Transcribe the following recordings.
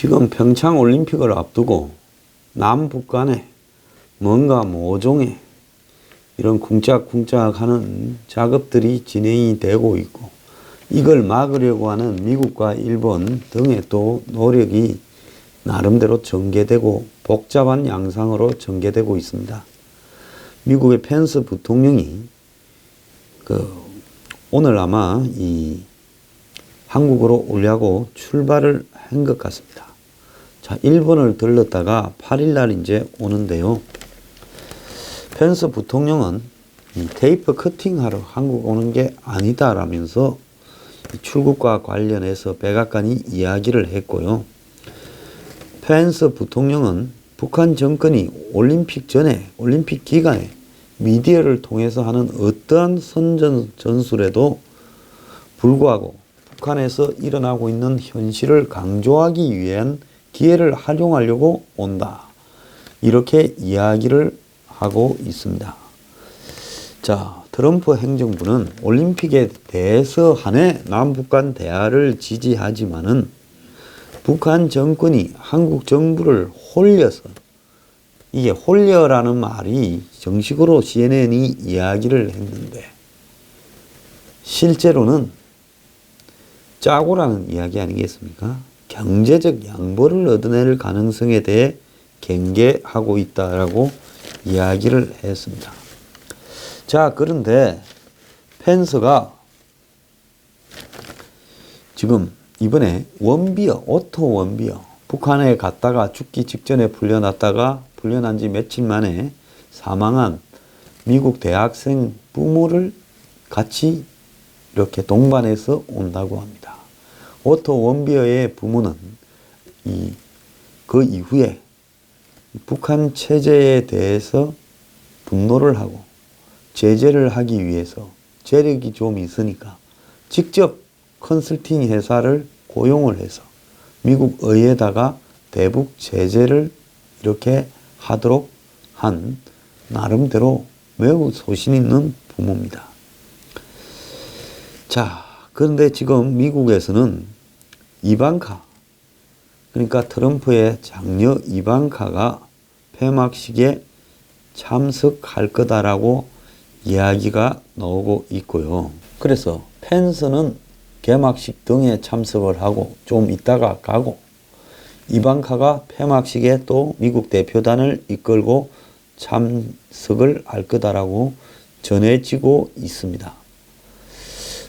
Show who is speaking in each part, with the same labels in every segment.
Speaker 1: 지금 평창 올림픽을 앞두고 남북 간에 뭔가 모종의 이런 쿵짝쿵짝 하는 작업들이 진행이 되고 있고, 이걸 막으려고 하는 미국과 일본 등의 또 노력이 나름대로 전개되고 복잡한 양상으로 전개되고 있습니다. 미국의 펜스 부통령이 오늘 아마 한국으로 오려고 출발을 한 것 같습니다. 자, 일본을 들렀다가 8일날 이제 오는데요. 펜스 부통령은 테이프 커팅하러 한국 오는 게 아니다라면서 출국과 관련해서 백악관이 이야기를 했고요. 펜스 부통령은 북한 정권이 올림픽 전에, 올림픽 기간에 미디어를 통해서 하는 어떠한 선전 전술에도 불구하고 북한에서 일어나고 있는 현실을 강조하기 위한 기회를 활용하려고 온다, 이렇게 이야기를 하고 있습니다. 자, 트럼프 행정부는 올림픽에 대해서 한해 남북 간 대화를 지지하지만은 북한 정권이 한국 정부를 홀려서, 이게 홀려라는 말이 정식으로 CNN이 이야기를 했는데 실제로는 짜고라는 이야기 아니겠습니까? 경제적 양보를 얻어낼 가능성에 대해 경계하고 있다라고 이야기를 했습니다. 자, 그런데 펜스가 지금 이번에 원비어, 오토 원비어, 북한에 갔다가 죽기 직전에 풀려난 지 며칠 만에 사망한 미국 대학생 부모를 같이 이렇게 동반해서 온다고 합니다. 오토 원비어의 부모는 그 이후에 북한 체제에 대해서 분노를 하고 제재를 하기 위해서 재력이 좀 있으니까 직접 컨설팅 회사를 고용을 해서 미국 의회에다가 대북 제재를 이렇게 하도록 한 나름대로 매우 소신 있는 부모입니다. 자, 그런데 지금 미국에서는 이방카, 그러니까 트럼프의 장녀 이방카가 폐막식에 참석할 거다라고 이야기가 나오고 있고요. 그래서 펜스는 개막식 등에 참석을 하고 좀 있다가 가고, 이방카가 폐막식에 또 미국 대표단을 이끌고 참석을 할 거다라고 전해지고 있습니다.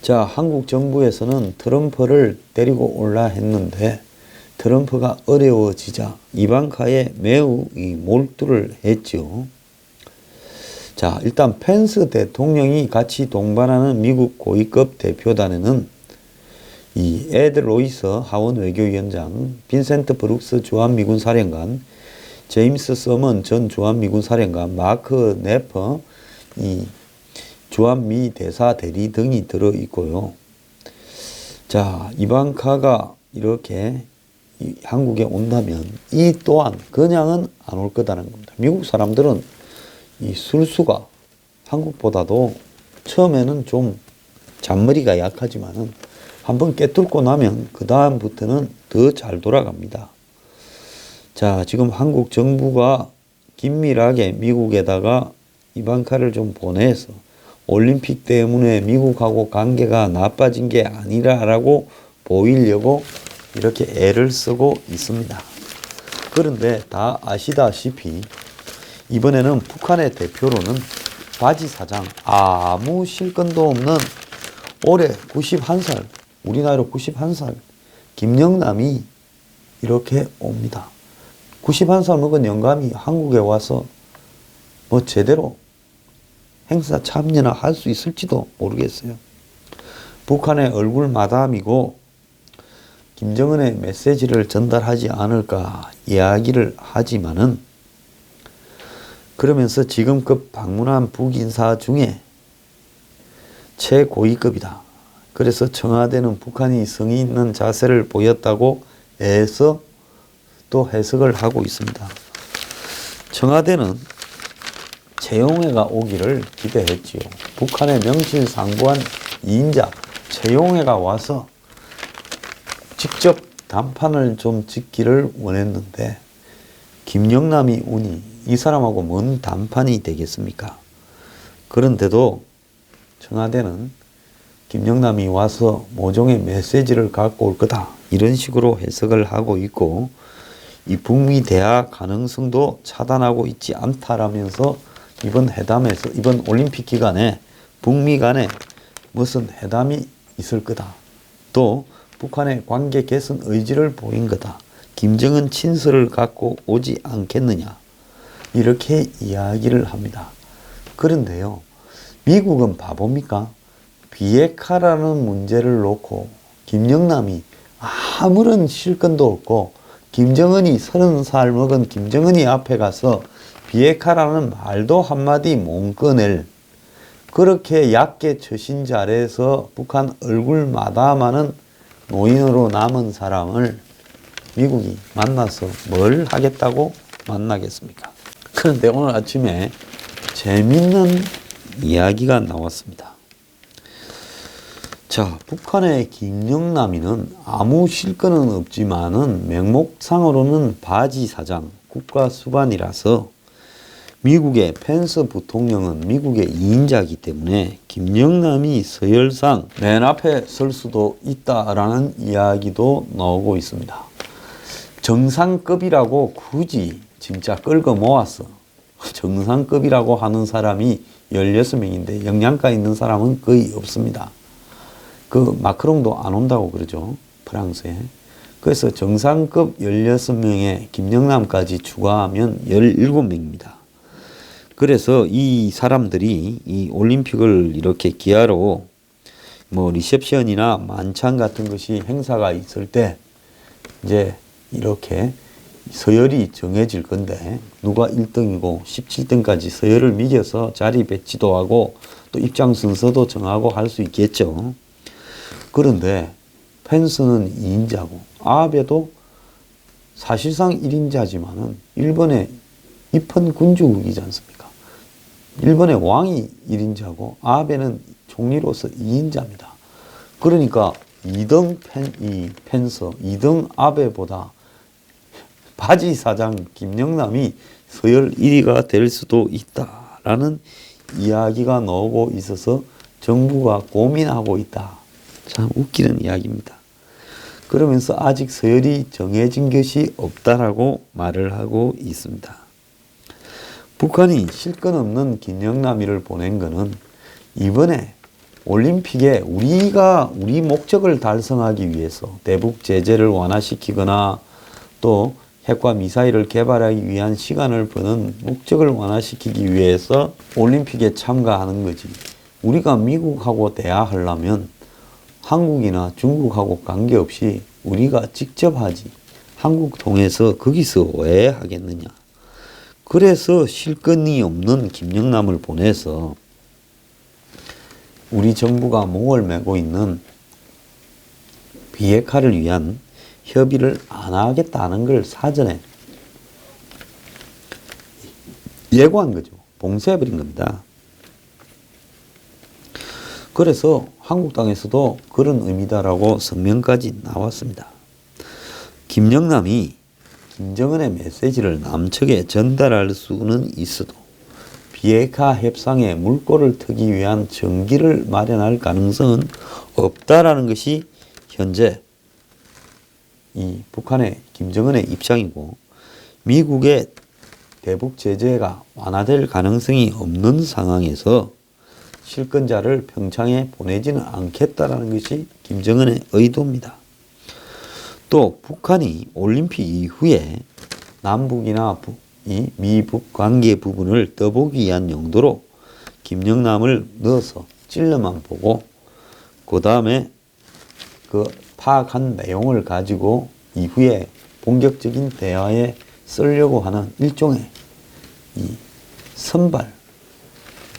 Speaker 1: 자, 한국 정부에서는 트럼프를 데리고 올라 했는데 트럼프가 어려워지자 이방카에 매우 몰두를 했죠. 자, 일단 펜스 대통령이 같이 동반하는 미국 고위급 대표단에는 에드 로이스 하원 외교위원장, 빈센트 브룩스 주한미군 사령관, 제임스 서먼 전 주한미군 사령관, 마크 네퍼 주한미 대사 대리 등이 들어있고요. 자, 이방카가 이렇게 한국에 온다면 이 또한 그냥은 안 올 거다는 겁니다. 미국 사람들은 이 술수가 한국보다도 처음에는 좀 잔머리가 약하지만은 한번 깨뚫고 나면 그 다음부터는 더 잘 돌아갑니다. 자, 지금 한국 정부가 긴밀하게 미국에다가 이방카를 좀 보내서 올림픽 때문에 미국하고 관계가 나빠진 게 아니라라고 보이려고 이렇게 애를 쓰고 있습니다. 그런데 다 아시다시피 이번에는 북한의 대표로는 바지 사장, 아무 실권도 없는 올해 91살, 우리나라로 91살 김영남이 이렇게 옵니다. 91살 먹은 영감이 한국에 와서 뭐 제대로 행사 참여나 할 수 있을지도 모르겠어요. 북한의 얼굴 마담이고 김정은의 메시지를 전달하지 않을까 이야기를 하지만은, 그러면서 지금껏 방문한 북인사 중에 최고위급이다. 그래서 청와대는 북한이 성의 있는 자세를 보였다고 애써 또 해석을 하고 있습니다. 청와대는 최용해가 오기를 기대했지요. 북한의 명실상부한 2인자 최용해가 와서 직접 단판을 좀 짓기를 원했는데 김영남이 오니 이 사람하고 뭔 단판이 되겠습니까? 그런데도 청와대는 김영남이 와서 모종의 메시지를 갖고 올 거다, 이런 식으로 해석을 하고 있고, 이 북미 대화 가능성도 차단하고 있지 않다라면서 이번 회담에서, 이번 올림픽 기간에 북미 간에 무슨 회담이 있을 거다, 또 북한의 관계 개선 의지를 보인 거다, 김정은 친서를 갖고 오지 않겠느냐, 이렇게 이야기를 합니다. 그런데요, 미국은 바보입니까? 비핵화라는 문제를 놓고 김영남이 아무런 실권도 없고, 김정은이 30살 먹은 김정은이 앞에 가서 비핵화라는 말도 한마디 못 꺼낼, 그렇게 얕게 처신 자리에서 북한 얼굴 마담하는 노인으로 남은 사람을 미국이 만나서 뭘 하겠다고 만나겠습니까? 그런데 오늘 아침에 재밌는 이야기가 나왔습니다. 자, 북한의 김영남이는 아무 실권은 없지만은 명목상으로는 바지 사장, 국가수반이라서 미국의 펜스 부통령은 미국의 2인자이기 때문에 김영남이 서열상 맨 앞에 설 수도 있다라는 이야기도 나오고 있습니다. 정상급이라고 굳이 진짜 끌고 모았어. 정상급이라고 하는 사람이 16명인데 영양가 있는 사람은 거의 없습니다. 그 마크롱도 안 온다고 그러죠, 프랑스에. 그래서 정상급 16명에 김영남까지 추가하면 17명입니다. 그래서 이 사람들이 이 올림픽을 이렇게 기하로 뭐 리셉션이나 만찬 같은 것이 행사가 있을 때 이제 이렇게 서열이 정해질 건데, 누가 1등이고 17등까지 서열을 매겨서 자리 배치도 하고 또 입장 순서도 정하고 할 수 있겠죠. 그런데 펜스는 2인자고 아베도 사실상 1인자지만은 일본의 입헌 군주국이지 않습니까? 일본의 왕이 1인자고 아베는 총리로서 2인자입니다. 그러니까 2등 펜스, 2등 아베보다 바지 사장 김영남이 서열 1위가 될 수도 있다라는 이야기가 나오고 있어서 정부가 고민하고 있다. 참 웃기는 이야기입니다. 그러면서 아직 서열이 정해진 것이 없다라고 말을 하고 있습니다. 북한이 실권 없는 김영남이를 보낸 것은 이번에 올림픽에 우리 목적을 달성하기 위해서 대북 제재를 완화시키거나 또 핵과 미사일을 개발하기 위한 시간을 버는 목적을 완화시키기 위해서 올림픽에 참가하는 거지. 우리가 미국하고 대화하려면 한국이나 중국하고 관계없이 우리가 직접 하지. 한국 통해서 거기서 왜 하겠느냐. 그래서 실권이 없는 김영남을 보내서 우리 정부가 목을 메고 있는 비핵화를 위한 협의를 안 하겠다는 걸 사전에 예고한 거죠. 봉쇄해버린 겁니다. 그래서 한국당에서도 그런 의미다라고 성명까지 나왔습니다. 김영남이 김정은의 메시지를 남측에 전달할 수는 있어도 비핵화 협상에 물꼬를 트기 위한 전기를 마련할 가능성은 없다라는 것이 현재 이 북한의 김정은의 입장이고, 미국의 대북 제재가 완화될 가능성이 없는 상황에서 실권자를 평창에 보내지는 않겠다라는 것이 김정은의 의도입니다. 또 북한이 올림픽 이후에 남북이나 이 미북 관계 부분을 떠보기 위한 용도로 김영남을 넣어서 찔러만 보고 그 다음에 그 파악한 내용을 가지고 이후에 본격적인 대화에 쓰려고 하는 일종의 이 선발,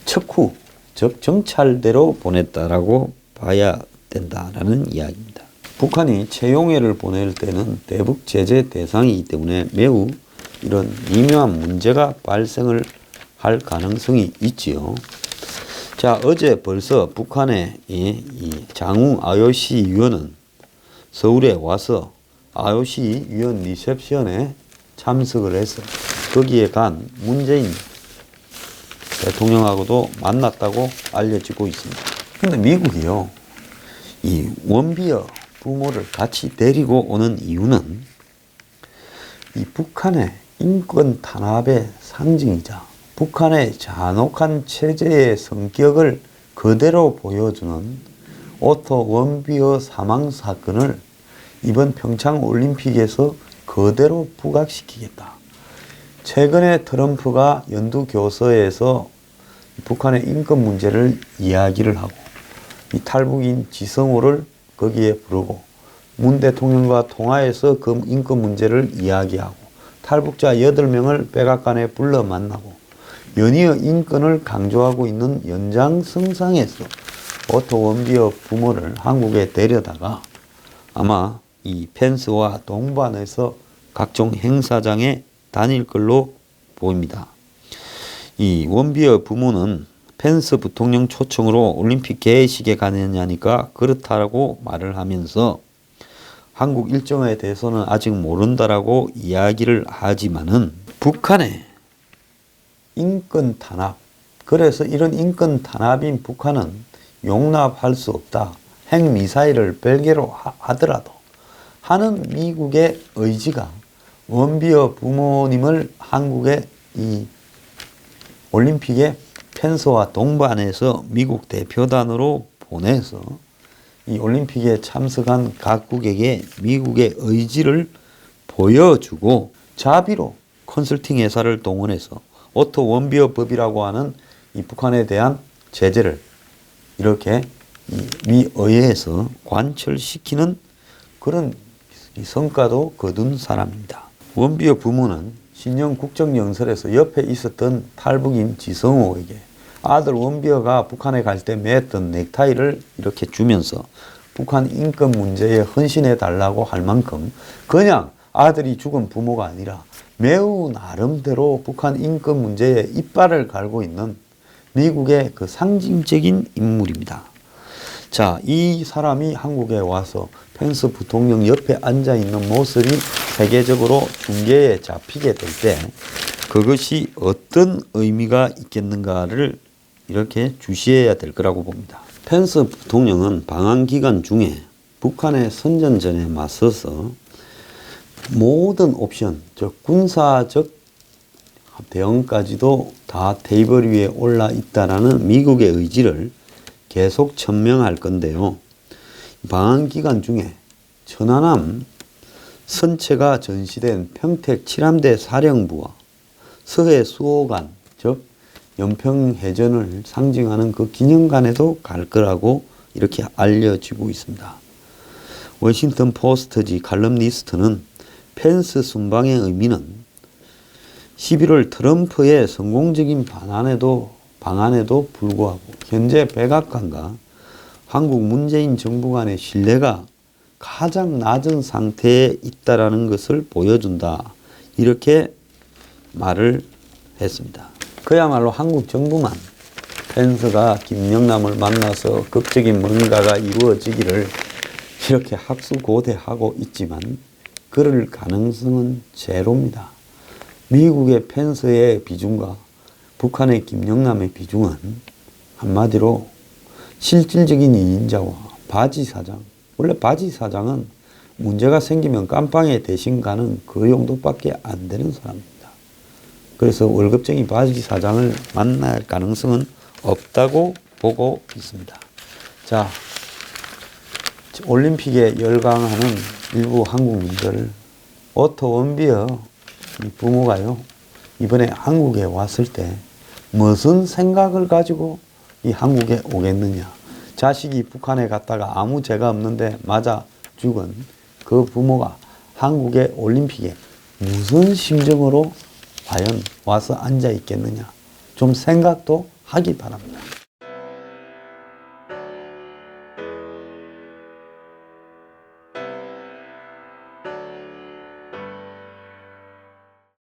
Speaker 1: 척후, 즉 정찰대로 보냈다라고 봐야 된다라는 이야기입니다. 북한이 채용회를 보낼 때는 대북 제재 대상이기 때문에 매우 이런 미묘한 문제가 발생을 할 가능성이 있지요. 자, 어제 벌써 북한의 이 장웅 IOC 위원은 서울에 와서 IOC 위원 리셉션에 참석을 해서 거기에 간 문재인 대통령하고도 만났다고 알려지고 있습니다. 근데 미국이요, 이 원비어 부모를 같이 데리고 오는 이유는 이 북한의 인권 탄압의 상징이자 북한의 잔혹한 체제의 성격을 그대로 보여주는 오토 원비어 사망 사건을 이번 평창 올림픽에서 그대로 부각시키겠다. 최근에 트럼프가 연두 교서에서 북한의 인권 문제를 이야기를 하고 이 탈북인 지성호를 거기에 부르고 문 대통령과 통화해서 그 인권 문제를 이야기하고 탈북자 8명을 백악관에 불러 만나고 연이어 인권을 강조하고 있는 연장선상에서 오토 원비어 부모를 한국에 데려다가 아마 이 펜스와 동반해서 각종 행사장에 다닐 걸로 보입니다. 이 원비어 부모는 펜스 부통령 초청으로 올림픽 개회식에 가느냐니까 그렇다라고 말을 하면서 한국 일정에 대해서는 아직 모른다라고 이야기를 하지만은 북한의 인권 탄압, 그래서 이런 인권 탄압인 북한은 용납할 수 없다. 핵미사일을 별개로 하더라도 하는 미국의 의지가 원비어 부모님을 한국의 이 올림픽에 펜스와 동반해서 미국 대표단으로 보내서 이 올림픽에 참석한 각국에게 미국의 의지를 보여주고 자비로 컨설팅 회사를 동원해서 오토 원비어 법이라고 하는 이 북한에 대한 제재를 이렇게 미 의회에서 관철시키는 그런 성과도 거둔 사람입니다. 원비어 부모는 신년 국정연설에서 옆에 있었던 탈북인 지성호에게 아들 원비어가 북한에 갈 때 맸던 넥타이를 이렇게 주면서 북한 인권 문제에 헌신해 달라고 할 만큼 그냥 아들이 죽은 부모가 아니라 매우 나름대로 북한 인권 문제에 이빨을 갈고 있는 미국의 그 상징적인 인물입니다. 자, 이 사람이 한국에 와서 펜스 부통령 옆에 앉아 있는 모습이 세계적으로 중계에 잡히게 될 때 그것이 어떤 의미가 있겠는가를 이렇게 주시해야 될 거라고 봅니다. 펜스 부통령은 방한 기간 중에 북한의 선전전에 맞서서 모든 옵션, 즉 군사적 대응까지도 다 테이블 위에 올라 있다라는 미국의 의지를 계속 천명할 건데요. 방한 기간 중에 천안함 선체가 전시된 평택 7함대 사령부와 서해 수호관, 즉 연평해전을 상징하는 그 기념관에도 갈 거라고 이렇게 알려지고 있습니다. 워싱턴 포스트지 칼럼니스트는 펜스 순방의 의미는 11월 트럼프의 성공적인 방안에도 불구하고 현재 백악관과 한국 문재인 정부 간의 신뢰가 가장 낮은 상태에 있다라는 것을 보여준다. 이렇게 말을 했습니다. 그야말로 한국 정부만 펜스가 김영남을 만나서 극적인 뭔가가 이루어지기를 이렇게 학수고대하고 있지만 그럴 가능성은 제로입니다. 미국의 펜스의 비중과 북한의 김영남의 비중은 한마디로 실질적인 이인자와 바지 사장, 원래 바지 사장은 문제가 생기면 깜빵에 대신 가는 그 정도밖에 안 되는 사람입니다. 그래서 월급쟁이 바지 사장을 만날 가능성은 없다고 보고 있습니다. 자, 올림픽에 열광하는 일부 한국민들, 오토 원비어 부모가요, 이번에 한국에 왔을 때 무슨 생각을 가지고 이 한국에 오겠느냐. 자식이 북한에 갔다가 아무 죄가 없는데 맞아 죽은 그 부모가 한국의 올림픽에 무슨 심정으로 과연 와서 앉아 있겠느냐. 좀 생각도 하기 바랍니다.